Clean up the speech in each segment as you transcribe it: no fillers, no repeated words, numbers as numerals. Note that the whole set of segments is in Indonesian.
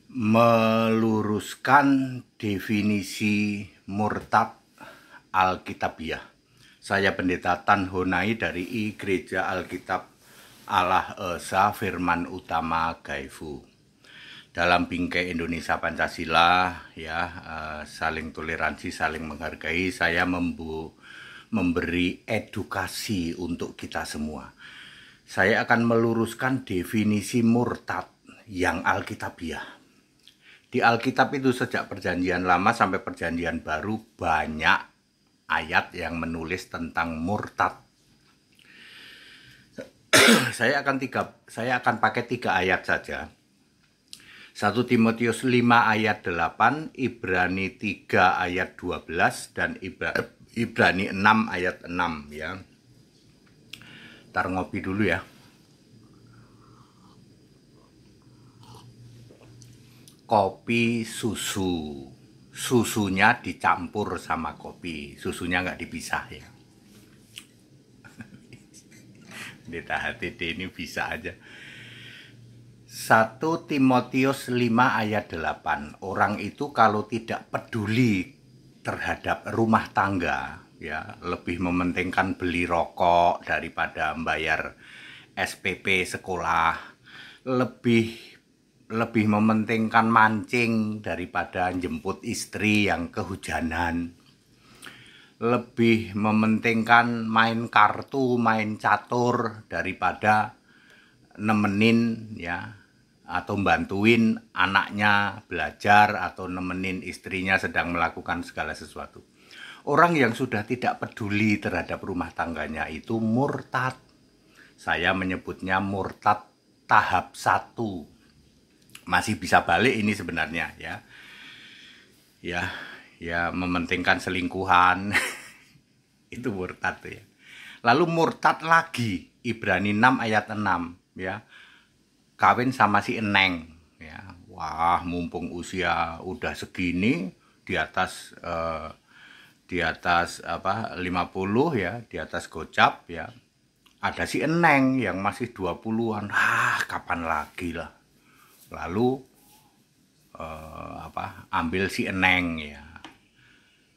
meluruskan definisi murtad Alkitabiah. Saya Pendeta Tan Honai dari Gereja Alkitab Allah Esa Firman Utama Gaifu. Dalam bingkai Indonesia Pancasila, saling toleransi, saling menghargai, saya memberi edukasi untuk kita semua. Saya akan meluruskan definisi murtad yang Alkitabiah. Di Alkitab itu sejak perjanjian lama sampai perjanjian baru banyak ayat yang menulis tentang murtad. Saya akan pakai 3 ayat saja. 1 Timotius 5 ayat 8, Ibrani 3 ayat 12, dan Ibrani 6 ayat 6 ya. Ntar ngopi dulu ya. Kopi susu. Susunya dicampur sama kopi. Susunya nggak dipisah ya. Pendeta HTD ini bisa aja. 1 Timotius 5 ayat 8. Orang itu kalau tidak peduli terhadap rumah tangga, ya, lebih mementingkan beli rokok daripada membayar SPP sekolah, lebih mementingkan mancing daripada jemput istri yang kehujanan, lebih mementingkan main kartu, main catur daripada nemenin ya, atau bantuin anaknya belajar, atau nemenin istrinya sedang melakukan segala sesuatu. Orang yang sudah tidak peduli terhadap rumah tangganya itu murtad. Saya menyebutnya murtad tahap 1. Masih bisa balik ini sebenarnya ya mementingkan selingkuhan. Itu murtad ya. Lalu murtad lagi, Ibrani 6 ayat 6 ya. Kawin sama si Eneng ya. Wah, mumpung usia udah segini, di atas 50 ya, di atas gocap ya. Ada si Eneng yang masih 20-an. Kapan lagi lah. Lalu ambil si Eneng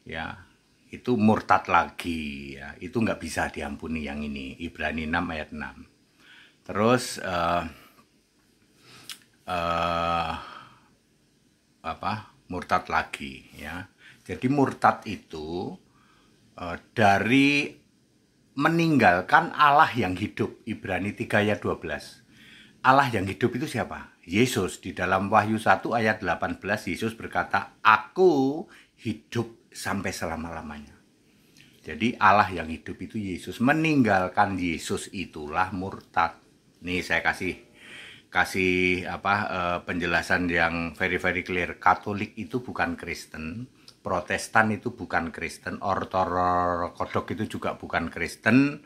ya, itu murtad lagi ya. Itu nggak bisa diampuni yang ini. Ibrani 6 ayat 6. Terus murtad lagi ya. Jadi murtad itu dari meninggalkan Allah yang hidup. Ibrani 3 ayat 12. Allah yang hidup itu siapa? Yesus. Di dalam Wahyu 1 ayat 18 Yesus berkata, "Aku hidup sampai selama-lamanya." Jadi Allah yang hidup itu Yesus. Meninggalkan Yesus itulah murtad. Nih saya kasih penjelasan yang very clear. Katolik itu bukan Kristen, Protestan itu bukan Kristen, Ortodoks itu juga bukan Kristen.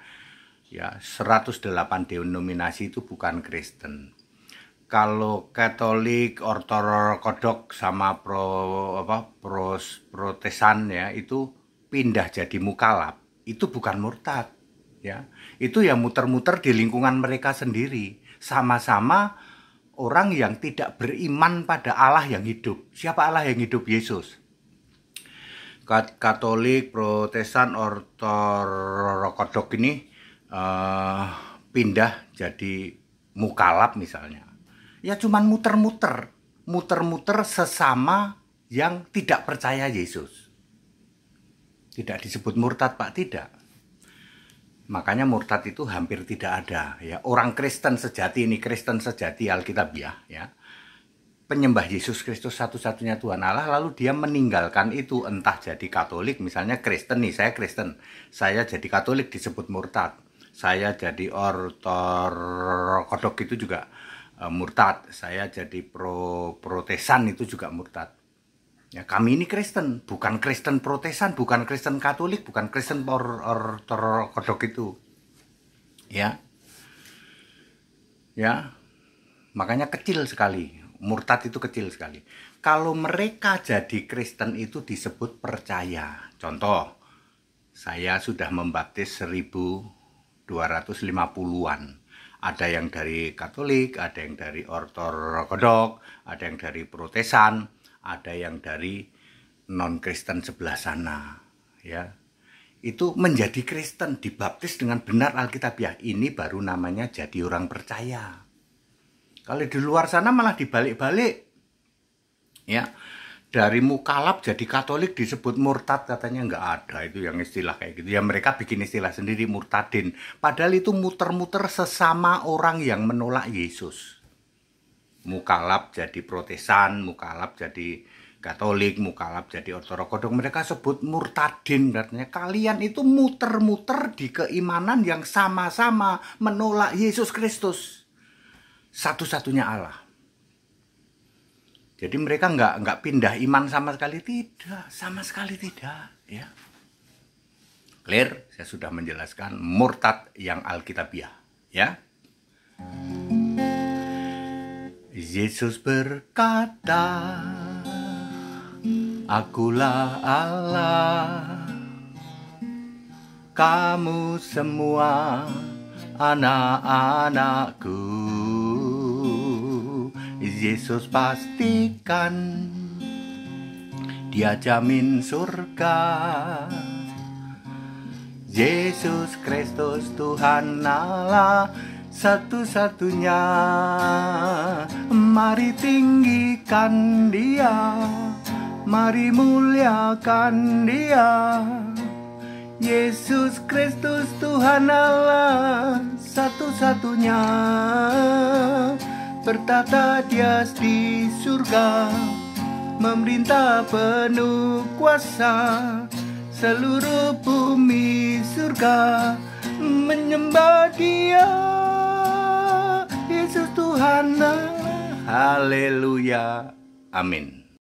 Ya, 108 denominasi itu bukan Kristen. Kalau Katolik, Ortodoks sama Protestan ya, itu pindah jadi mukalaf. Itu bukan murtad ya. Itu ya muter-muter di lingkungan mereka sendiri. Sama-sama orang yang tidak beriman pada Allah yang hidup. Siapa Allah yang hidup? Yesus. Katolik, Protestan, Ortodoks ini pindah jadi mukalaf misalnya, ya cuman muter-muter sesama yang tidak percaya Yesus. Tidak disebut murtad, Pak, tidak. Makanya murtad itu hampir tidak ada ya. Orang Kristen sejati ini, Kristen sejati Alkitabiah ya, penyembah Yesus Kristus satu-satunya Tuhan Allah, lalu dia meninggalkan itu, entah jadi Katolik misalnya. Kristen nih, saya Kristen, saya jadi Katolik disebut murtad. Saya jadi Ortodoks itu juga murtad. Saya jadi Protestan itu juga murtad. Ya, kami ini Kristen, bukan Kristen Protestan, bukan Kristen Katolik, bukan Kristen Ortodoks itu. Ya. Makanya kecil sekali. Murtad itu kecil sekali. Kalau mereka jadi Kristen itu disebut percaya. Contoh, saya sudah membaptis 1250-an. Ada yang dari Katolik, ada yang dari Ortodoks, ada yang dari Protestan, ada yang dari non-Kristen sebelah sana, ya. Itu menjadi Kristen, dibaptis dengan benar Alkitabiah. Ini baru namanya jadi orang percaya. Kalau di luar sana malah dibalik-balik. Ya. Dari mukalaf jadi Katolik disebut murtad, katanya nggak ada itu yang istilah kayak gitu. Ya mereka bikin istilah sendiri, murtadin. Padahal itu muter-muter sesama orang yang menolak Yesus. Mukalaf jadi Protestan, mukalaf jadi Katolik, mukalaf jadi Ortodoks. Mereka sebut murtadin, katanya kalian itu muter-muter di keimanan yang sama-sama menolak Yesus Kristus, satu-satunya Allah. Jadi mereka nggak pindah iman sama sekali, tidak, sama sekali tidak, ya. Clear? Saya sudah menjelaskan murtad yang Alkitabiah, ya. Yesus berkata, Akulah Allah, kamu semua anak-anakku. Yesus pastikan Dia jamin surga. Yesus Kristus Tuhan Allah satu-satunya. Mari tinggikan Dia, mari muliakan Dia. Yesus Kristus Tuhan Allah satu-satunya. Bertata Dia di surga, memerintah penuh kuasa. Seluruh bumi surga menyembah Dia. Yesus Tuhan Allah. Haleluya. Amin.